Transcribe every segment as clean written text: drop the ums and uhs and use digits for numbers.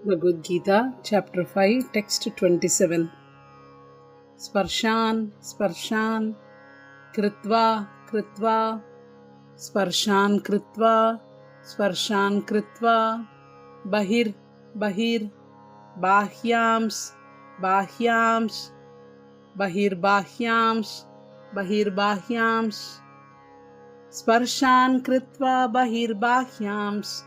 Bhagavad Gita, Chapter 5, Text 27. Sparshan, Sparshan, Kritva, Kritva, Sparshan Kritva, Sparshan Kritva, Bahir, Bahir, Bahyams, Bahyams, Bahir Bahyams, Bahir Bahyams, Sparshan Kritva, Bahir Bahyams,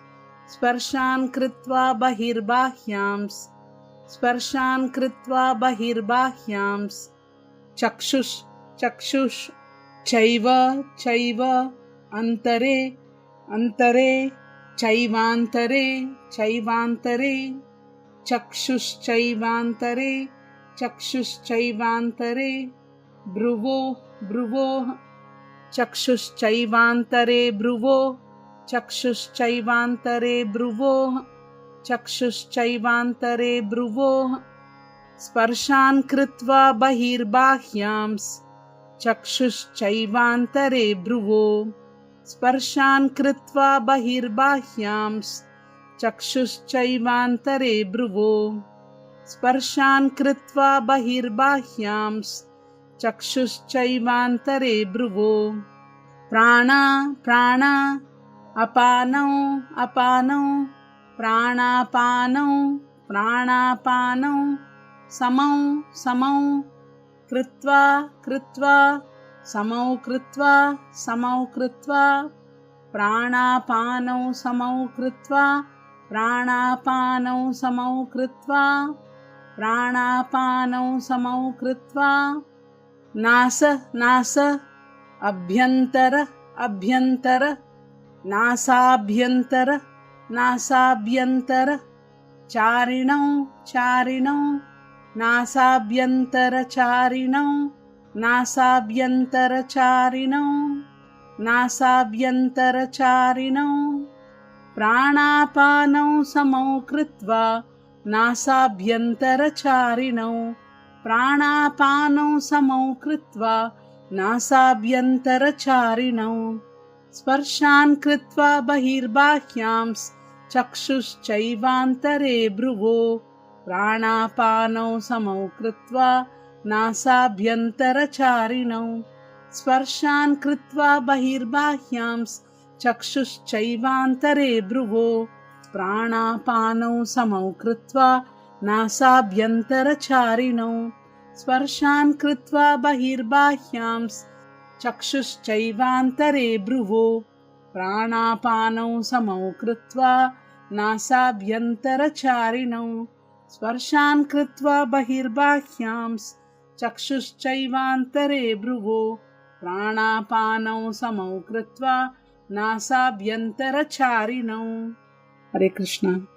Sparshan Kritva Bahirbahyams, Sparshan Kritva Bahirbahyams, Chakshush, Chakshush, Chaiva, Chaiva, Antare, Antare, Chaivantare, Chaivantare, Chakshush Chaivantare, Chakshush Chaivantare, Bruvo, Bruvo, Chakshush Chaivantare, Bruvo, Chakshushchaivantare Bruvoh, Chakshushchaivantare Bruvoh, Sparshan Kritva Bahirbahyams, Chakshushchaivantare Bruvoh, Sparshan Kritva Bahirbahyams, Chakshushchaivantare Bruvoh, Sparshan Kritva Bahirbahyams, Chakshushchaivantare Bruvoh, Prana, Prana, Apano, apano, pranapano, pranapano, samau, samau, kritva, kritva, samau kritva, samau kritva, pranapano, samau kritva, pranapano, samau kritva, pranapano, samau kritva, nasa, nasa, abhyantara, abhyantara, नासाभ्यंतर नासाभ्यंतर चारिणौ चारिणौ नासाभ्यंतर चारिणौ नासाभ्यंतर चारिणौ नासाभ्यंतर चारिणौ प्राणापानौ समौ कृत्वा नासाभ्यंतर चारिणौ प्राणापानौ समौ कृत्वा नासाभ्यंतर चारिणौ Sparshan Kritva Bahirbahyams, Chakshushchaivantare Bruvo, Pranapano Samau Kritva, Nasabhyantara Charinau, Sparshan Kritva Bahirbahyams, Chakshushchaivantare Bruvo, Pranapano Samau Kritva, Nasabhyantara Charinau, Sparshan Kritva Bahirbahyams, Chakshushchaivantare Bruvo, Pranapano Samau Kritva, Nasabhyantara Charinau, Sparshan Kritva Bahirbahyams, Chakshushchaivantare Bruvo, Pranapano Samau Kritva, Nasabhyantara Charinau. Hare Krishna.